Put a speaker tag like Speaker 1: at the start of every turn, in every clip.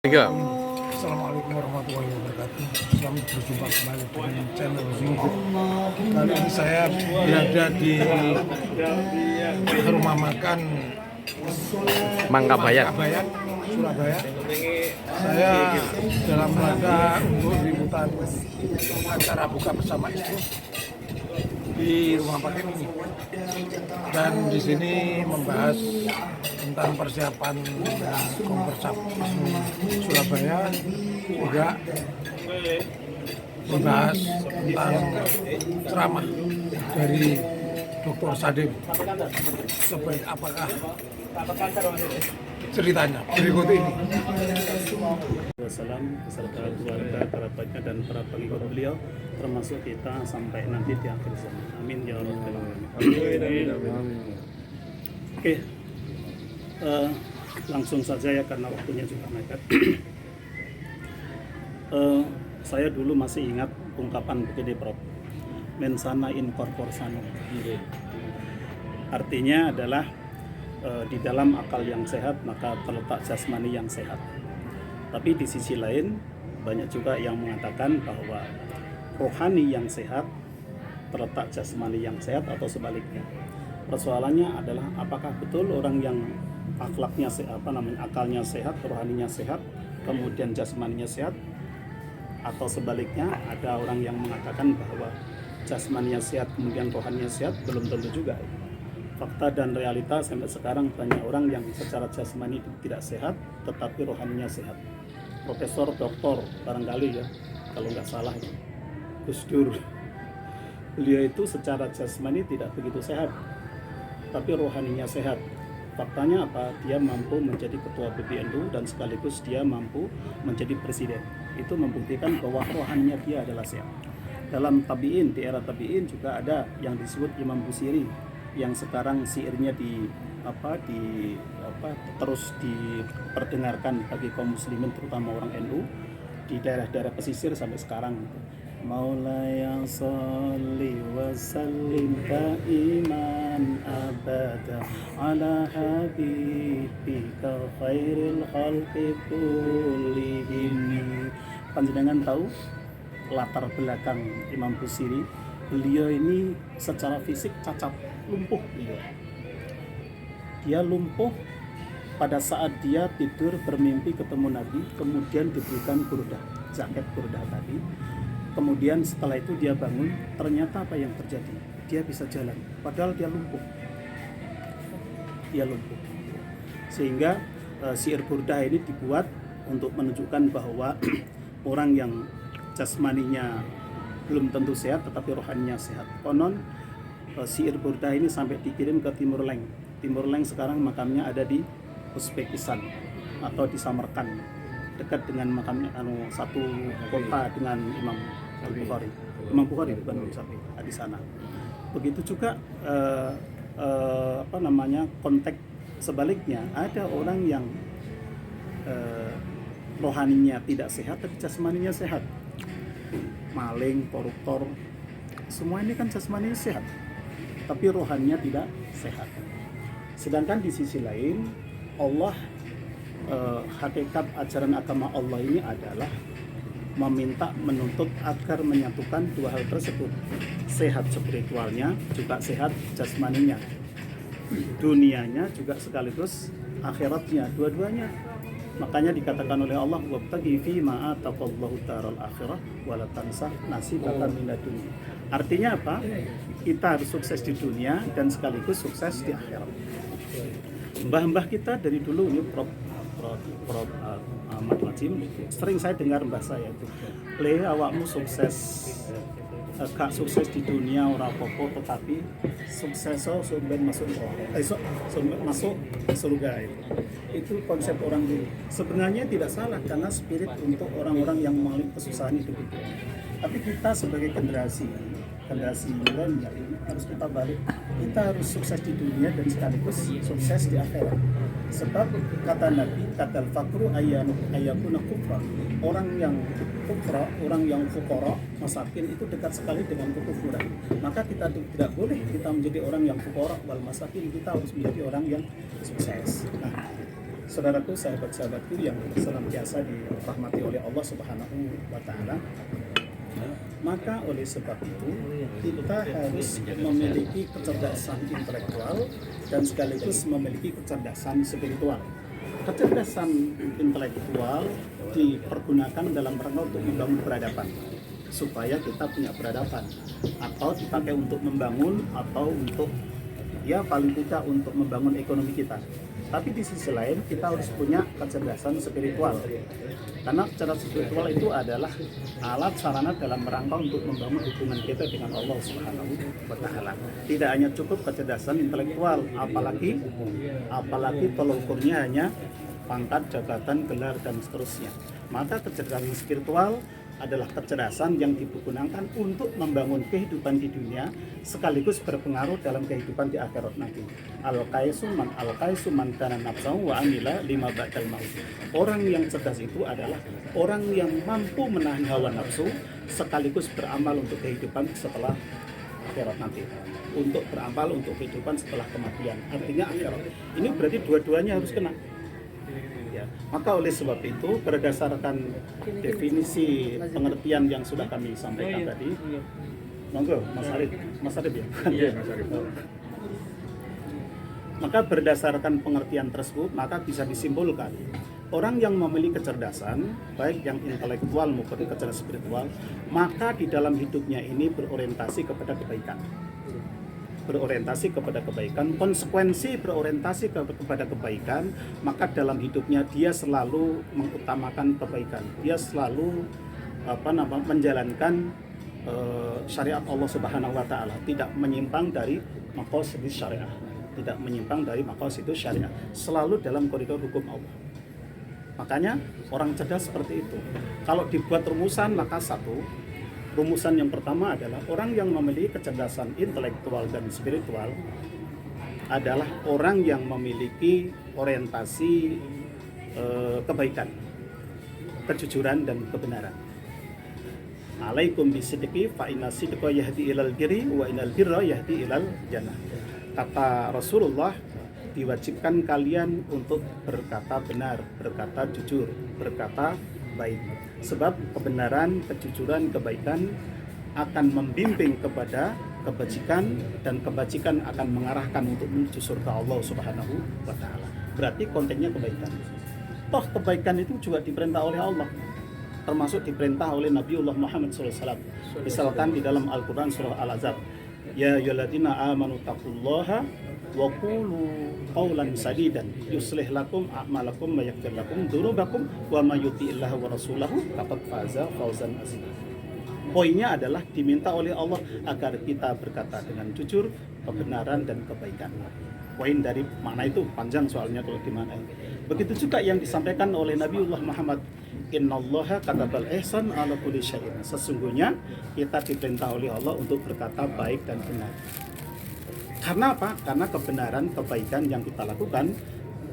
Speaker 1: Enggak.
Speaker 2: Assalamualaikum warahmatullahi wabarakatuh. Selamat berjumpa kembali dengan channel YouTube. Kali ini saya berada di rumah makan
Speaker 1: Mangkabayan.
Speaker 2: Surabaya. Saya dalam rangka untuk liputan acara buka bersama istri di rumah makan ini, dan di sini membahas tentang persiapan Kompersab Surabaya, juga membahas tentang ceramah dari Dr. Sadim. Sebaik apakah ceritanya berikut ini.
Speaker 3: Wassalam beserta keluarga, kerabatnya dan para pengikut beliau, termasuk kita sampai nanti di akhir zaman. Amin ya rabbal alamin. Oke, langsung saja ya karena waktunya juga mepet. Saya dulu masih ingat ungkapan begini, Prof. Mensana in corpore sano. Artinya adalah di dalam akal yang sehat maka terletak jasmani yang sehat. Tapi di sisi lain banyak juga yang mengatakan bahwa rohani yang sehat terletak jasmani yang sehat atau sebaliknya. Persoalannya adalah apakah betul orang yang akhlaknya akalnya sehat, rohaninya sehat, kemudian jasmaninya sehat, atau sebaliknya ada orang yang mengatakan bahwa jasmaninya sehat kemudian rohaninya sehat, belum tentu juga. Fakta dan realita sampai sekarang banyak orang yang secara jasmani tidak sehat tetapi rohaninya sehat. Profesor, doktor barangkali ya, kalau nggak salah Gus Dur, beliau itu secara jasmani tidak begitu sehat tapi rohaninya sehat. Faktanya apa? Dia mampu menjadi ketua PBNU dan sekaligus dia mampu menjadi presiden. Itu membuktikan bahwa rohaninya dia adalah sehat. Dalam tabi'in, di era tabi'in juga ada yang disebut Imam Busiri yang sekarang syairnya terus diperdengarkan bagi kaum muslimin terutama orang NU di daerah-daerah pesisir sampai sekarang. Maulaya sholli wa sallim daiman abada ala habibika khairil khalqi kullihim. Panjenengan tahu latar belakang Imam Busiri? Beliau ini secara fisik cacat, lumpuh beliau. Dia lumpuh pada saat dia tidur bermimpi ketemu Nabi, kemudian diberikan burdah, jaket burdah tadi. Kemudian setelah itu dia bangun, ternyata apa yang terjadi? Dia bisa jalan, padahal dia lumpuh. Dia lumpuh. Sehingga syair burdah ini dibuat untuk menunjukkan bahwa orang yang jasmaninya belum tentu sehat tetapi rohaninya sehat. Konon syair burdah ini sampai dikirim ke Timur Leng. Timur Leng sekarang makamnya ada di Uzbekistan atau di Samarkand, dekat dengan makamnya satu kota dengan Imam Bukhari. Imam Bukhari bukan di sana. Begitu juga konteks sebaliknya, ada orang yang rohaninya tidak sehat tapi jasmaninya sehat. Maling, koruptor, semua ini kan jasmaninya sehat tapi rohaninya tidak sehat. Sedangkan di sisi lain Allah, hakikat ajaran agama Allah ini adalah meminta, menuntut agar menyatukan dua hal tersebut, sehat spiritualnya juga sehat jasmaninya, dunianya juga sekaligus akhiratnya, dua-duanya. Makanya dikatakan oleh Allah, wabtaghi fi ma ataqallahu daral akhirah wala tansa nasibaka minad dunya. Artinya apa? Kita harus sukses di dunia dan sekaligus sukses di akhirat. Mbah-mbah kita dari dulu ini Prof. Ahmad Wajim, sering saya dengar mbah saya itu, "Le awakmu sukses, gak sukses di dunia ora apa-apa tetapi sukses sampeyan masuk masuk surga." Itu konsep orang dulu. Sebenarnya tidak salah karena spirit untuk orang-orang yang mengalami kesusahan hidup itu. Tapi kita sebagai generasi milenial harus kita balik. Kita harus sukses di dunia dan sekaligus sukses di akhirat. Sebab kata Nabi, kata al-fakru ayakuna kufra. Orang yang kufra, orang yang fukara, masakin itu dekat sekali dengan kekufuran. Maka kita tidak boleh kita menjadi orang yang fukara wal masakin, kita harus menjadi orang yang sukses. Nah, Saudaraku, sahabat-sahabatku yang senantiasa dirahmati oleh Allah Subhanahu wa taala, maka oleh sebab itu kita harus memiliki kecerdasan intelektual dan sekaligus memiliki kecerdasan spiritual. Kecerdasan intelektual dipergunakan dalam rangka untuk membangun peradaban, supaya kita punya peradaban, atau dipakai untuk membangun, atau untuk paling tidak untuk membangun ekonomi kita. Tapi di sisi lain kita harus punya kecerdasan spiritual, karena kecerdasan spiritual itu adalah alat sarana dalam rangka untuk membangun hubungan kita dengan Allah Subhanahu wa taala. Tidak hanya cukup kecerdasan intelektual, apalagi tolak ukurnya hanya pangkat, jabatan, gelar, dan seterusnya. Maka kecerdasan spiritual adalah kecerdasan yang digunakan untuk membangun kehidupan di dunia sekaligus berpengaruh dalam kehidupan di akhirat nanti. Al-qaisu man kana nafsahu wa amila lima ba'dal maut. Orang yang cerdas itu adalah orang yang mampu menahan hawa nafsu sekaligus beramal untuk kehidupan setelah akhirat nanti. Untuk beramal untuk kehidupan setelah kematian. Artinya akhirat. Ini berarti dua-duanya harus kena. Maka oleh sebab itu berdasarkan definisi pengertian yang sudah kami sampaikan tadi, monggo Mas Arif ya. Maka berdasarkan pengertian tersebut, maka bisa disimpulkan orang yang memiliki kecerdasan, baik yang intelektual maupun kecerdasan spiritual, maka di dalam hidupnya ini berorientasi kepada kebaikan. Konsekuensi berorientasi kepada kebaikan, maka dalam hidupnya dia selalu mengutamakan kebaikan. Dia selalu menjalankan syariat Allah Subhanahu wa taala, tidak menyimpang dari maqasid syariah, selalu dalam koridor hukum Allah. Makanya orang cerdas seperti itu. Kalau dibuat rumusan, maka rumusan yang pertama adalah orang yang memiliki kecerdasan intelektual dan spiritual adalah orang yang memiliki orientasi kebaikan, kejujuran dan kebenaran. Alaikum bisidqi fa inna sidqa yahdi ilal birri wa innal birra yahdi ilal jannah. Kata Rasulullah, diwajibkan kalian untuk berkata benar, berkata jujur, berkata baik. Sebab kebenaran, kejujuran, kebaikan akan membimbing kepada kebajikan, dan kebajikan akan mengarahkan untuk menuju surga Allah Subhanahu wa taala. Berarti kontennya kebaikan. Toh kebaikan itu juga diperintah oleh Allah, termasuk diperintah oleh Nabiullah Muhammad SAW. Misalkan di dalam Al-Quran surah Al-Ahzab, ya ayyuhalladzina amanu taqullaha wa qulu qawlan sadidan yuslih lakum a'malakum wa yaghfir lakum dzunubakum wa may yuti'illah wa rasulahu faqad faza fawzan azima. Poinnya adalah diminta oleh Allah agar kita berkata dengan jujur, kebenaran dan kebaikan. Poin dari makna itu panjang soalnya kalau dimaknai. Begitu juga yang disampaikan oleh Nabiullah Muhammad, innallaha katabal ihsan ala kulli syai'in. Sesungguhnya kita diperintah oleh Allah untuk berkata baik dan benar. Karena apa? Karena kebenaran, kebaikan yang kita lakukan,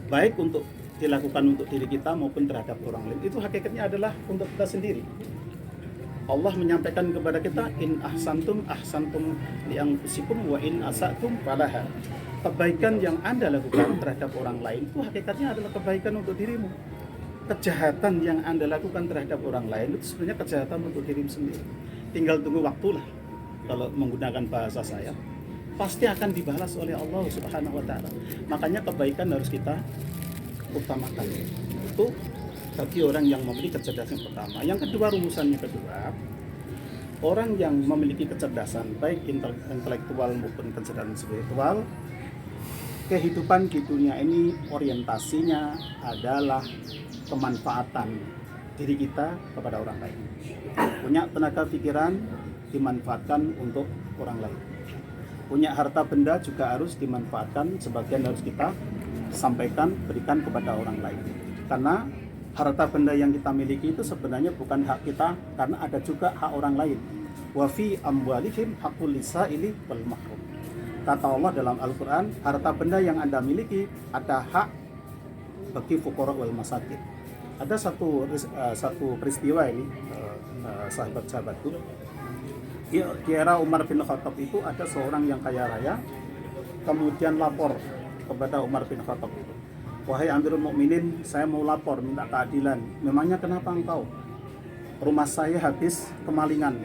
Speaker 3: baik untuk dilakukan untuk diri kita maupun terhadap orang lain, itu hakikatnya adalah untuk kita sendiri. Allah menyampaikan kepada kita, in ahsantum li anfusikum wa in asatum falaha. Kebaikan yang Anda lakukan terhadap orang lain itu hakikatnya adalah kebaikan untuk dirimu. Kejahatan yang Anda lakukan terhadap orang lain itu sebenarnya kejahatan untuk dirimu sendiri. Tinggal tunggu waktulah. Kalau menggunakan bahasa saya, pasti akan dibalas oleh Allah Subhanahu wa taala. Makanya kebaikan harus kita utamakan. Itu bagi orang yang memiliki kecerdasan pertama. Yang kedua, rumusannya kedua, orang yang memiliki kecerdasan baik intelektual maupun kecerdasan spiritual, kehidupan di dunia ini orientasinya adalah kemanfaatan diri kita kepada orang lain. Punya tenaga pikiran dimanfaatkan untuk orang lain. Punya harta benda juga harus dimanfaatkan, sebagian harus kita sampaikan, berikan kepada orang lain. Karena harta benda yang kita miliki itu sebenarnya bukan hak kita, karena ada juga hak orang lain. Wa fi amwalihim haqqul lisaili wal mahrum. Kata Allah dalam Al-Quran, harta benda yang Anda miliki ada hak bagi fuqara wal masakin. Ada satu peristiwa ini, sahabat-sahabatku. Di era Umar bin Khattab itu ada seorang yang kaya raya, kemudian lapor kepada Umar bin Khattab itu, wahai Amirul Mukminin, saya mau lapor minta keadilan. Memangnya kenapa engkau? Rumah saya habis kemalingan.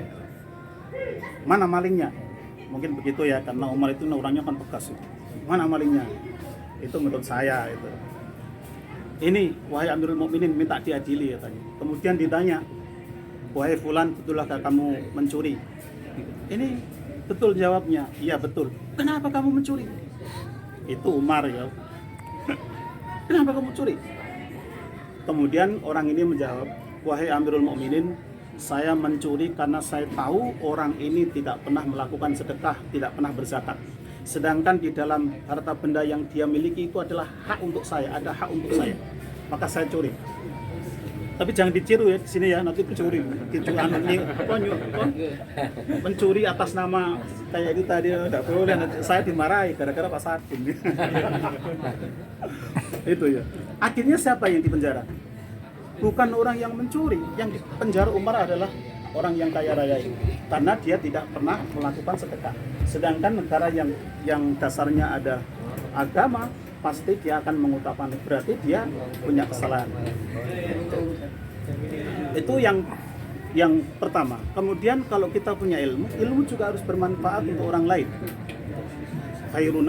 Speaker 3: Mana malingnya? Mungkin begitu ya, karena Umar itu orangnya kan tegas. Mana malingnya? Itu menurut saya itu. Ini wahai Amirul Mukminin, minta diadili katanya. Kemudian ditanya, wahai fulan, betulkah kamu mencuri? Ini betul jawabnya, iya betul. Kenapa kamu mencuri? Itu Umar ya. Kenapa kamu curi? Kemudian orang ini menjawab, wahai Amirul Mukminin, saya mencuri karena saya tahu orang ini tidak pernah melakukan sedekah, tidak pernah berzakat. Sedangkan di dalam harta benda yang dia miliki itu adalah hak untuk saya, ada hak untuk saya. Maka saya curi. Tapi jangan ditiru ya di sini ya, nanti pencuri. Mencuri atas nama kayak itu tadi tidak boleh. Saya dimarahi gara-gara Pak Sadin. Itu ya. Akhirnya siapa yang dipenjara? Bukan orang yang mencuri, yang dipenjara Umar adalah orang yang kaya raya itu, karena dia tidak pernah melakukan sedekah. Sedangkan negara yang dasarnya ada agama, pasti dia akan mengutamakan, berarti dia punya kesalahan. Itu yang pertama. Kemudian kalau kita punya ilmu juga harus bermanfaat untuk orang lain. Khairun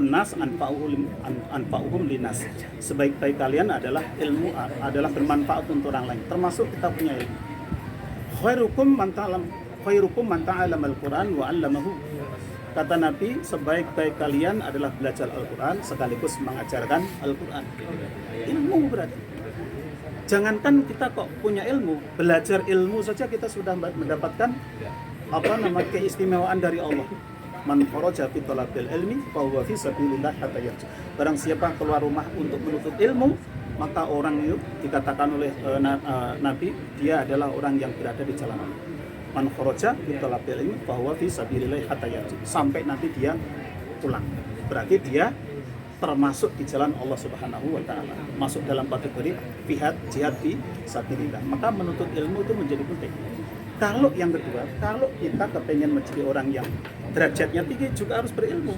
Speaker 3: nas anfa'uhum linnas. Sebaik-baik kalian adalah ilmu, adalah bermanfaat untuk orang lain, termasuk kita punya ilmu. Khairukum man ta'allama al-Qur'an wa 'allamahu. Kata Nabi, sebaik-baik kalian adalah belajar Al-Qur'an sekaligus mengajarkan Al-Qur'an. Ilmu berarti. Jangankan kita kok punya ilmu, belajar ilmu saja kita sudah mendapatkan keistimewaan dari Allah. Man kharaja fi talabil ilmi fa huwa fi sabilillah hatta yarji. Barang siapa keluar rumah untuk menuntut ilmu, maka orang itu dikatakan oleh Nabi, dia adalah orang yang berada di jalan Allah. Man kharaja fi talabil ilmi fa huwa fi sabilillah hatta yarji. Sampai nanti dia pulang. Berarti dia termasuk di jalan Allah Subhanahu wa taala. Masuk dalam kategori jihad fi sabilillah. Maka menuntut ilmu itu menjadi penting. Kalau yang kedua, kalau kita kepengen menjadi orang yang derajatnya tinggi juga harus berilmu.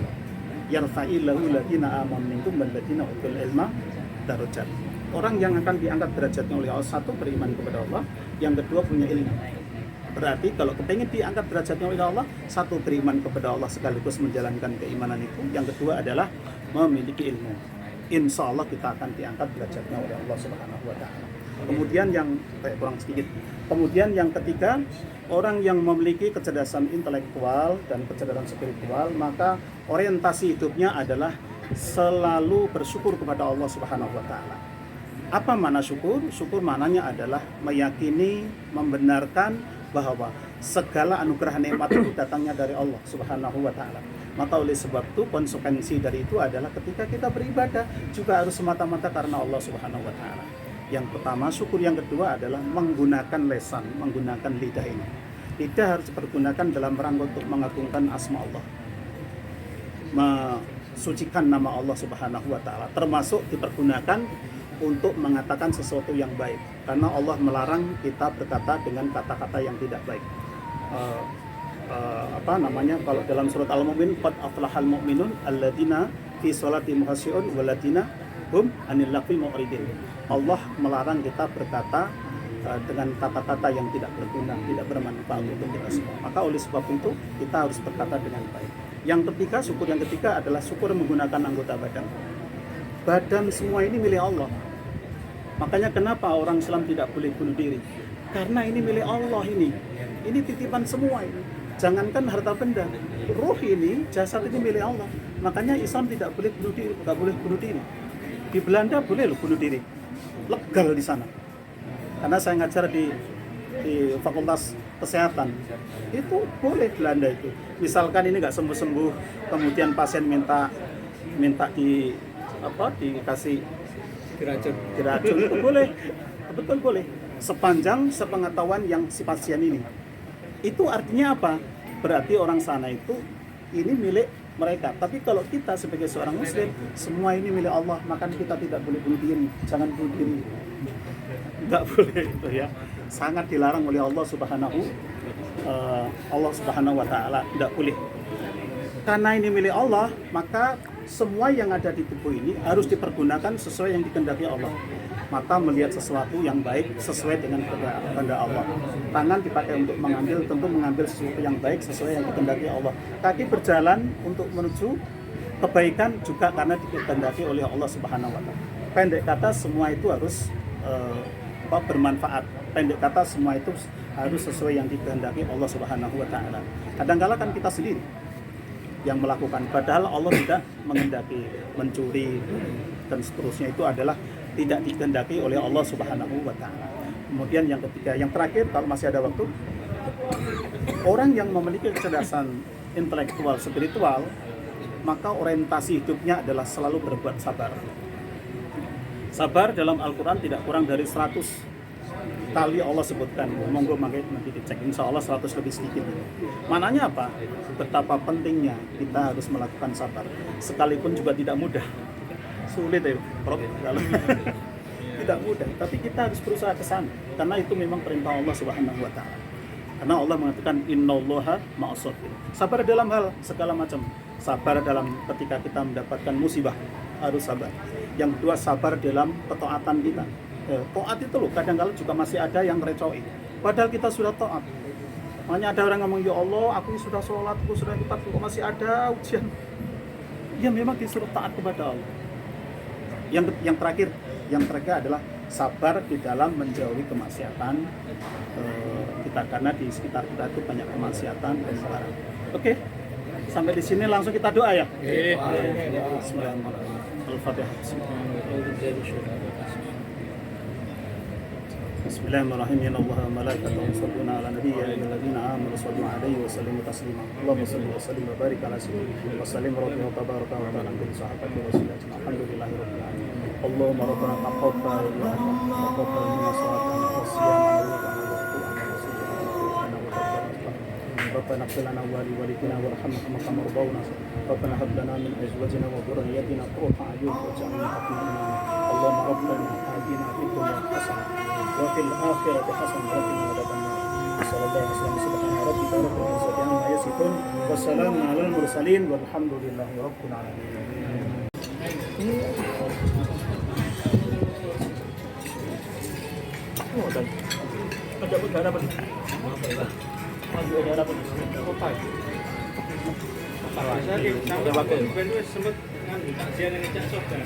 Speaker 3: Yarfa'illahu alladziina aamanu minkum walladziina utul ilma darajat. Orang yang akan diangkat derajatnya oleh Allah, satu beriman kepada Allah, yang kedua punya ilmu. Berarti kalau kepengen diangkat derajatnya oleh Allah, satu beriman kepada Allah sekaligus menjalankan keimanan itu, yang kedua adalah memiliki ilmu. Insya Allah kita akan diangkat derajatnya oleh Allah Subhanahu wa taala. Kemudian yang kurang sedikit. Kemudian yang ketiga, orang yang memiliki kecerdasan intelektual dan kecerdasan spiritual, maka orientasi hidupnya adalah selalu bersyukur kepada Allah Subhanahu wa taala. Apa makna syukur? Syukur maknanya adalah meyakini, membenarkan bahwa segala anugerah nikmat itu datangnya dari Allah Subhanahu wa taala. Maka oleh sebab itu konsekuensi dari itu adalah ketika kita beribadah juga harus semata-mata karena Allah Subhanahu wa taala. Yang pertama syukur, yang kedua adalah menggunakan lesan, menggunakan lidah ini. Lidah harus dipergunakan dalam rangka untuk mengagungkan asma Allah, mensucikan nama Allah Subhanahu wa taala, termasuk dipergunakan untuk mengatakan sesuatu yang baik, karena Allah melarang kita berkata dengan kata-kata yang tidak baik. Kalau dalam surat Al-Mu'min, qad aflahal mu'minun alladzina fi sholatihim khashi'un walladzina hum anil lagwi mu'ridin. Allah melarang kita berkata dengan kata-kata yang tidak berguna, tidak bermanfaat untuk kita semua. Maka oleh sebab itu kita harus berkata dengan baik. Yang ketiga, syukur yang ketiga adalah syukur menggunakan anggota badan. Badan semua ini milik Allah. Makanya kenapa orang Islam tidak boleh bunuh diri? Karena ini milik Allah ini. Ini titipan semua ini. Jangankan harta benda, ruh ini, jasad ini milik Allah. Makanya Islam tidak boleh bunuh diri, tidak boleh bunuh diri. Di Belanda boleh loh bunuh diri, legal di sana. Karena saya ngajar di Fakultas Kesehatan, itu boleh Belanda itu. Misalkan ini nggak sembuh-sembuh, kemudian pasien minta dikasih diracun, itu boleh, betul boleh. Sepanjang sepengetahuan yang si pasien ini. Itu artinya apa? Berarti orang sana itu ini milik mereka. Tapi kalau kita sebagai seorang muslim, semua ini milik Allah, maka kita tidak boleh bunuh diri. Jangan bunuh diri. Enggak boleh itu ya. Sangat dilarang oleh Allah Subhanahu wa taala, tidak boleh. Karena ini milik Allah, maka semua yang ada di tubuh ini harus dipergunakan sesuai yang dikehendaki Allah. Mata melihat sesuatu yang baik sesuai dengan kehendak Allah. Tangan dipakai untuk mengambil, tentu mengambil sesuatu yang baik sesuai yang dikehendaki Allah. Kaki berjalan untuk menuju kebaikan juga karena dikehendaki oleh Allah Subhanahu wa taala. Pendek kata, semua itu harus bermanfaat. Pendek kata, semua itu harus sesuai yang dikehendaki Allah Subhanahu wa taala. Kadang-kala kan kita sendiri yang melakukan, padahal Allah tidak menghendaki mencuri dan seterusnya, itu adalah tidak dikehendaki oleh Allah Subhanahu wa taala. Kemudian yang ketiga, yang terakhir kalau masih ada waktu, orang yang memiliki kecerdasan intelektual spiritual, maka orientasi hidupnya adalah selalu berbuat sabar. Sabar dalam Al-Quran tidak kurang dari 100 kali Allah sebutkan. Monggo nanti dicek, insya Allah 100 lebih sedikit. Mananya apa? Betapa pentingnya kita harus melakukan sabar, sekalipun juga tidak mudah. Sulit ya, Prof. Tidak mudah, tapi kita harus berusaha ke sana karena itu memang perintah Allah Subhanahu wa taala. Karena Allah mengatakan innallaha ma'as-sabirin. Sabar dalam hal segala macam. Sabar dalam ketika kita mendapatkan musibah, harus sabar. Yang kedua, sabar dalam ketaatan kita. Taat itu loh, kadang-kadang juga masih ada yang ngerecoki. Padahal kita sudah taat. Makanya ada orang ngomong, ya Allah, aku sudah sholat, aku sudah ikut, kok masih ada ujian. Ya memang disuruh taat kepada Allah. Yang terakhir adalah sabar di dalam menjauhi kemaksiatan kita, karena di sekitar kita itu banyak kemaksiatan dan sekarang. Oke, sampai di sini langsung kita doa ya. Bismillahirrahmanirrahim. Al-Fatihah. Bismillahirrahmanirrahim. Ya Allah wa malaikatahu yusholluna 'alan nabiy ya ayyuhalladzina amanu shallu 'alaihi wa sallimu taslima. Allahumma shalli wa sallim wa barik ala sayyidina wa sallim rabbana tabaraka wa ta'ala bi sahabati wa sallam. Alhamdulillahirabbil alamin. Allahumma rabbana taqabbal minna salatana wa siyamana wa ربنا اغفر لنا ولوالدينا وارحمنا كما ربونا ربنا هب لنا من ازواجنا وذرياتنا قرة اعين واجعلنا للمتقين اماما اللهم ربنا آتنا في الدنيا حسنة وفي الآخرة حسنة وقنا عذاب النار صلى الله عليه وسلم سبحان ربك رب العزة عما يصفون والسلام على المرسلين والحمد لله رب العالمين. Ada udara apa? Masih udara apa? Kota. Saya pakai. Sempat nganggo taksiran ngecek soda.